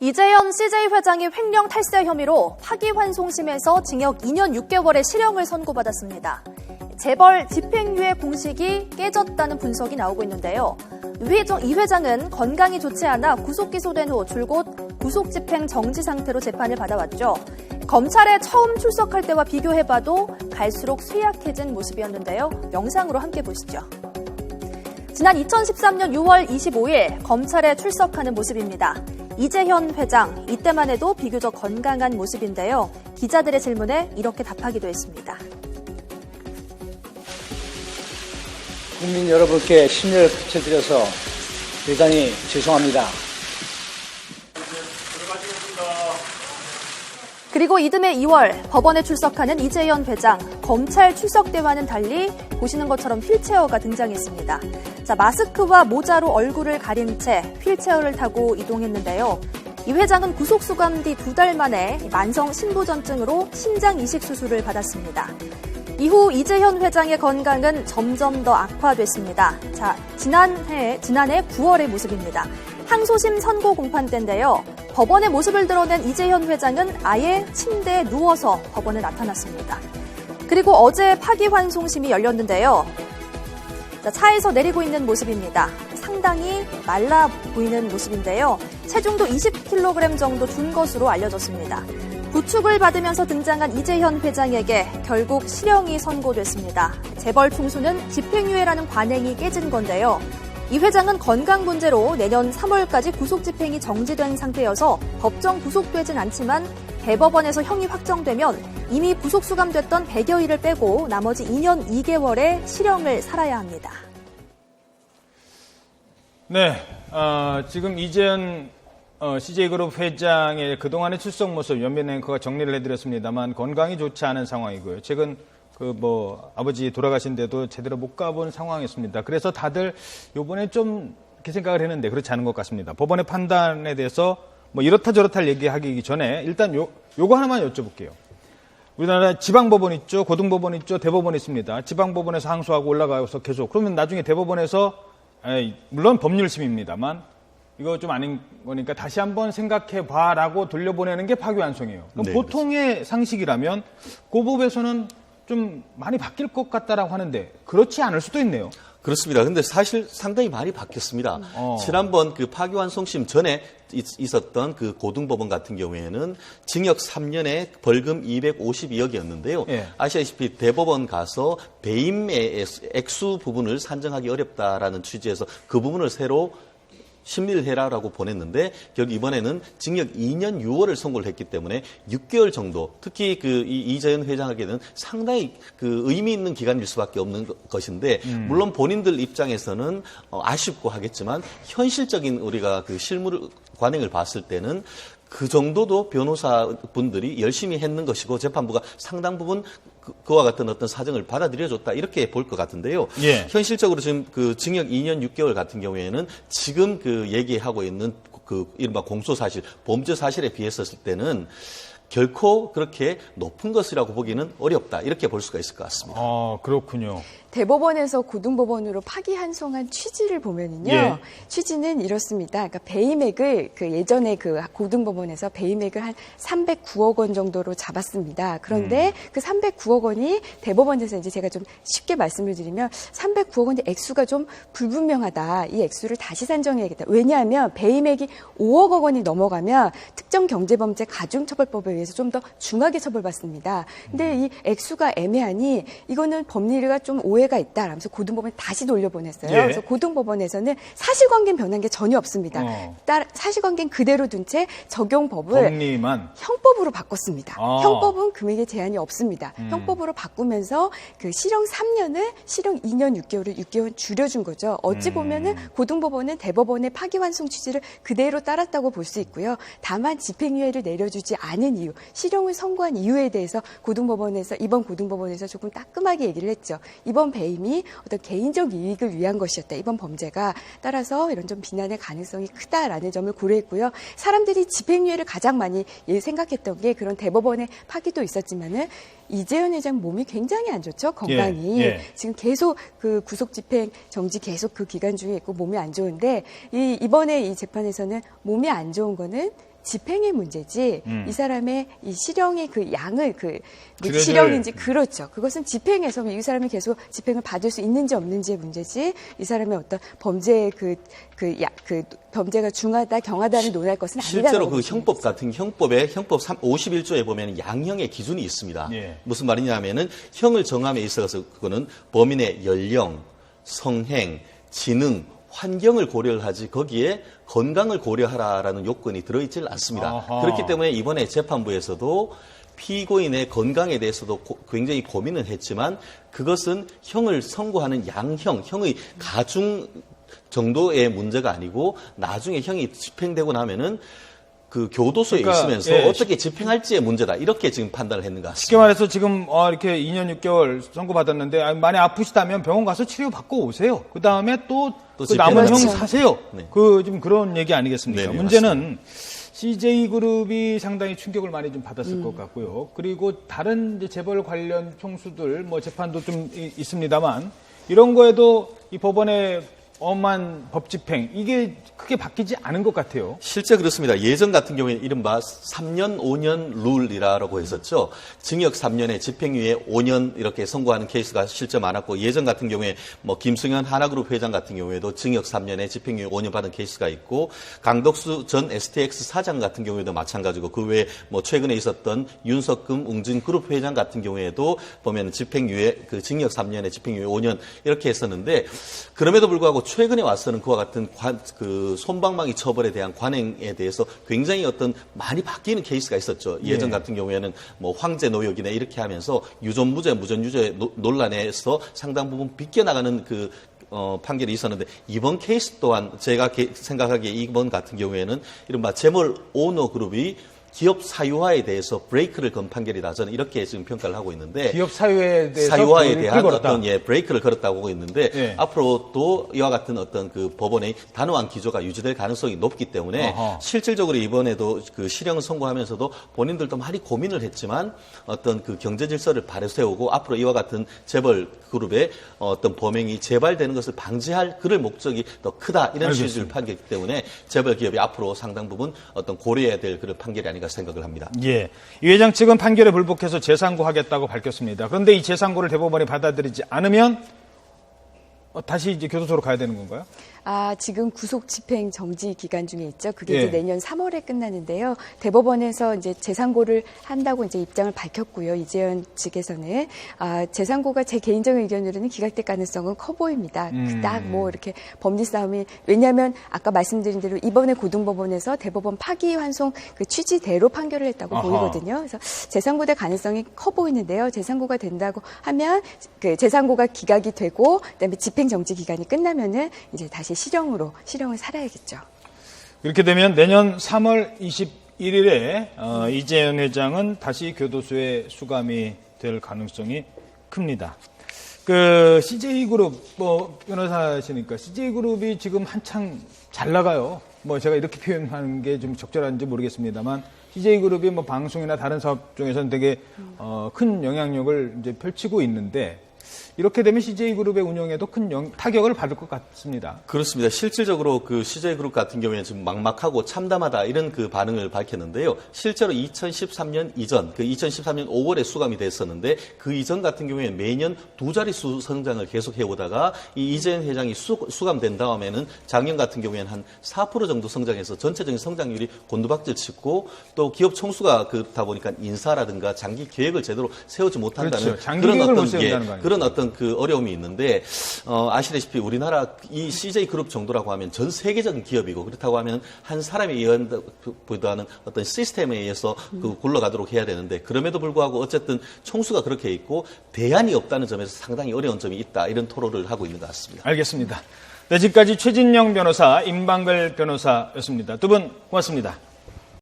이재현 CJ 회장이 횡령 탈세 혐의로 파기환송심에서 징역 2년 6개월의 실형을 선고받았습니다. 재벌 집행유예 공식이 깨졌다는 분석이 나오고 있는데요. 이 회장은 건강이 좋지 않아 구속 기소된 후 줄곧 구속 집행 정지 상태로 재판을 받아왔죠. 검찰에 처음 출석할 때와 비교해봐도 갈수록 쇠약해진 모습이었는데요. 영상으로 함께 보시죠. 지난 2013년 6월 25일 검찰에 출석하는 모습입니다. 이재현 회장, 이때만 해도 비교적 건강한 모습인데요. 기자들의 질문에 이렇게 답하기도 했습니다. 국민 여러분께 심려를 끼쳐드려서 대단히 죄송합니다. 그리고 이듬해 2월 법원에 출석하는 이재현 회장, 검찰 출석 때와는 달리 보시는 것처럼 휠체어가 등장했습니다. 자, 마스크와 모자로 얼굴을 가린 채 휠체어를 타고 이동했는데요. 이 회장은 구속 수감 뒤 2달 만에 만성 신부전증으로 심장 이식 수술을 받았습니다. 이후 이재현 회장의 건강은 점점 더 악화됐습니다. 자, 지난해 9월의 모습입니다. 항소심 선고 공판 때인데요. 법원의 모습을 드러낸 이재현 회장은 아예 침대에 누워서 법원에 나타났습니다. 그리고 어제 파기환송심이 열렸는데요. 자, 차에서 내리고 있는 모습입니다. 상당히 말라 보이는 모습인데요. 체중도 20kg 정도 준 것으로 알려졌습니다. 부축을 받으면서 등장한 이재현 회장에게 결국 실형이 선고됐습니다. 재벌 총수는 집행유예라는 관행이 깨진 건데요. 이 회장은 건강 문제로 내년 3월까지 구속 집행이 정지된 상태여서 법정 구속되진 않지만 대법원에서 형이 확정되면 이미 구속 수감됐던 100여일을 빼고 나머지 2년 2개월의 실형을 살아야 합니다. 네, 지금 이재현 CJ그룹 회장의 그동안의 출석 모습 연변 앵커가 정리를 해드렸습니다만 건강이 좋지 않은 상황이고요. 최근 아버지 돌아가신데도 제대로 못 가본 상황이었습니다. 그래서 다들 요번에 좀 이렇게 생각을 했는데 그렇지 않은 것 같습니다. 법원의 판단에 대해서 이렇다 저렇다 얘기하기 전에 일단 요거 하나만 여쭤볼게요. 우리나라 지방법원 있죠, 고등법원 있죠, 대법원 있습니다. 지방법원에서 항소하고 올라가서 계속 그러면 나중에 대법원에서 물론 법률심입니다만 이거 좀 아닌 거니까 다시 한번 생각해봐라고 돌려보내는 게 파기환송이에요. 그럼 네, 보통의 상식이라면 고법에서는 좀 많이 바뀔 것 같다라고 하는데 그렇지 않을 수도 있네요. 그렇습니다. 근데 사실 상당히 많이 바뀌었습니다. 지난번 그 파기환송심 전에 있었던 그 고등법원 같은 경우에는 징역 3년에 벌금 252억이었는데요. 예. 아시다시피 대법원 가서 배임의 액수 부분을 산정하기 어렵다라는 취지에서 그 부분을 새로 심리를 해라라고 보냈는데 결국 이번에는 징역 2년 6월을 선고를 했기 때문에 6개월 정도 특히 이재현 회장에게는 상당히 의미 있는 기간일 수밖에 없는 것인데 물론 본인들 입장에서는 아쉽고 하겠지만 현실적인 우리가 실무 관행을 봤을 때는 그 정도도 변호사분들이 열심히 했는 것이고 재판부가 상당 부분 그와 같은 어떤 사정을 받아들여줬다 이렇게 볼 것 같은데요. 예. 현실적으로 지금 징역 2년 6개월 같은 경우에는 지금 얘기하고 있는 이른바 공소사실, 범죄 사실에 비했었을 때는 결코 그렇게 높은 것이라고 보기는 어렵다 이렇게 볼 수가 있을 것 같습니다. 그렇군요. 대법원에서 고등법원으로 파기환송한 취지를 보면은요. 예. 취지는 이렇습니다. 그러니까 배임액을 예전에 고등법원에서 배임액을 한 309억 원 정도로 잡았습니다. 그런데 그 309억 원이 대법원에서 이제 제가 좀 쉽게 말씀을 드리면 309억 원의 액수가 좀 불분명하다. 이 액수를 다시 산정해야겠다. 왜냐하면 배임액이 5억 원이 넘어가면 특정 경제범죄 가중처벌법에 의해서 좀 더 중하게 처벌받습니다. 근데 이 액수가 애매하니 이거는 법리가 좀 오해가 있다 라면서 고등법원에 다시 돌려보냈어요. 예. 그래서 고등법원에서는 사실관계는 변한 게 전혀 없습니다. 사실관계는 그대로 둔 채 적용법을 법리만 형법으로 바꿨습니다. 형법은 금액에 제한이 없습니다. 형법으로 바꾸면서 실형 3년을 실형 2년 6개월을 6개월 줄여준 거죠. 어찌 보면은 고등법원은 대법원의 파기환송 취지를 그대로 따랐다고 볼 수 있고요. 다만 집행유예를 내려주지 않은 이유, 실형을 선고한 이유에 대해서 이번 고등법원에서 조금 따끔하게 얘기를 했죠. 이번 배임이 어떤 개인적 이익을 위한 것이었다. 이번 범죄가 따라서 이런 좀 비난의 가능성이 크다라는 점을 고려했고요. 사람들이 집행유예를 가장 많이 생각했던 게 그런 대법원의 파기도 있었지만은 이재현 회장 몸이 굉장히 안 좋죠. 건강이. 예. 지금 계속 구속 집행 정지 계속 그 기간 중에 있고 몸이 안 좋은데 이번에 이 재판에서는 몸이 안 좋은 거는 집행의 문제지 이 사람의 이 실형의 그 양을 줄여줄- 실형인지 그렇죠. 그것은 집행에서 이 사람이 계속 집행을 받을 수 있는지 없는지의 문제지 이 사람의 어떤 범죄의 범죄가 중하다 경하다를 논할 것은 아니라고 실제로 그 보시면 형법 같은 형법 51조에 보면 양형의 기준이 있습니다. 예. 무슨 말이냐면은 형을 정함에 있어서 그거는 범인의 연령, 성행, 지능, 환경을 고려를 하지 거기에 건강을 고려하라라는 요건이 들어있질 않습니다. 아하. 그렇기 때문에 이번에 재판부에서도 피고인의 건강에 대해서도 굉장히 고민을 했지만 그것은 형을 선고하는 양형, 형의 가중 정도의 문제가 아니고 나중에 형이 집행되고 나면은 그 교도소에 그러니까, 있으면서 예. 어떻게 집행할지의 문제다. 이렇게 지금 판단을 했는 것 쉽게 같습니다. 말해서 지금 이렇게 2년 6개월 선고받았는데 많이 아프시다면 병원 가서 치료받고 오세요. 그 다음에 또 그 남은 형 집행을 사세요. 네. 좀 그런 얘기 아니겠습니까? 네네, 문제는 CJ그룹이 상당히 충격을 많이 좀 받았을 것 같고요. 그리고 다른 이제 재벌 관련 총수들 재판도 좀 있습니다만 이런 거에도 이 법원의 엄한 법 집행 이게 크게 바뀌지 않은 것 같아요. 실제 그렇습니다. 예전 같은 경우에는 이른바 3년, 5년 룰이라고 했었죠. 징역 3년에 집행유예 5년 이렇게 선고하는 케이스가 실제 많았고 예전 같은 경우에 김승현 하나그룹 회장 같은 경우에도 징역 3년에 집행유예 5년 받은 케이스가 있고 강덕수 전 STX 사장 같은 경우에도 마찬가지고 그 외에 최근에 있었던 윤석금 웅진그룹 회장 같은 경우에도 보면 집행유예 징역 3년에 집행유예 5년 이렇게 했었는데 그럼에도 불구하고 최근에 와서는 그와 같은 솜방망이 처벌에 대한 관행에 대해서 굉장히 많이 바뀌는 케이스가 있었죠. 예전 같은 경우에는 황제 노역이나 이렇게 하면서 유존무죄, 무전유죄 논란에서 상당 부분 비껴나가는 판결이 있었는데 이번 케이스 또한 제가 생각하기에 이번 같은 경우에는 이른바 재벌 오너 그룹이 기업 사유화에 대해서 브레이크를 건 판결이다. 저는 이렇게 지금 평가를 하고 있는데 기업 사유에 대해서 사유화에 대한 걸었다. 브레이크를 걸었다고 하고 있는데 예. 앞으로 또 이와 같은 법원의 단호한 기조가 유지될 가능성이 높기 때문에 아하. 실질적으로 이번에도 실형을 선고하면서도 본인들도 많이 고민을 했지만 경제 질서를 바로세우고 앞으로 이와 같은 재벌 그룹의 범행이 재발되는 것을 방지할 그럴 목적이 더 크다 이런 취지를 판결했기 때문에 재벌 기업이 앞으로 상당 부분 고려해야 될 그런 판결이 아닌가 생각을 합니다. 예. 이 회장 측은 판결에 불복해서 재상고하겠다고 밝혔습니다. 그런데 이 재상고를 대법원이 받아들이지 않으면 다시 이제 교도소로 가야 되는 건가요? 지금 구속 집행 정지 기간 중에 있죠. 그게 예. 이제 내년 3월에 끝나는데요. 대법원에서 이제 재상고를 한다고 이제 입장을 밝혔고요. 이재현 측에서는 재상고가 제 개인적인 의견으로는 기각될 가능성은 커 보입니다. 딱 이렇게 법리 싸움이 왜냐하면 아까 말씀드린 대로 이번에 고등법원에서 대법원 파기환송 그 취지대로 판결을 했다고 아하. 보이거든요. 그래서 재상고될 가능성이 커 보이는데요. 재상고가 된다고 하면 재상고가 기각이 되고 그다음에 집행 정지 기간이 끝나면은 이제 다시 실형을 살아야겠죠. 이렇게 되면 내년 3월 21일에 이재현 회장은 다시 교도소에 수감이 될 가능성이 큽니다. CJ그룹 변호사시니까 CJ그룹이 지금 한창 잘 나가요. 제가 이렇게 표현하는 게 좀 적절한지 모르겠습니다만 CJ그룹이 방송이나 다른 사업 중에서는 되게 큰 영향력을 이제 펼치고 있는데 이렇게 되면 CJ그룹의 운영에도 큰 타격을 받을 것 같습니다. 그렇습니다. 실질적으로 CJ그룹 같은 경우에는 지금 막막하고 참담하다 이런 반응을 밝혔는데요. 실제로 2013년 이전, 2013년 5월에 수감이 됐었는데 그 이전 같은 경우에는 매년 두 자릿수 성장을 계속 해오다가 이 이재현 회장이 수감된 다음에는 작년 같은 경우에는 한 4% 정도 성장해서 전체적인 성장률이 곤두박질 치고 또 기업 총수가 그렇다 보니까 인사라든가 장기 계획을 제대로 세우지 못한다는 그렇죠. 장기 계획을 못 세운다는 거 아니에요? 그런 어려움이 있는데 아시다시피 우리나라 이 CJ그룹 정도라고 하면 전 세계적인 기업이고 그렇다고 하면 한 사람에 의한보다는 어떤 시스템에 의해서 굴러가도록 해야 되는데 그럼에도 불구하고 어쨌든 총수가 그렇게 있고 대안이 없다는 점에서 상당히 어려운 점이 있다 이런 토론을 하고 있는 것 같습니다. 알겠습니다. 네, 지금까지 최진영 변호사, 임방글 변호사였습니다. 두 분 고맙습니다.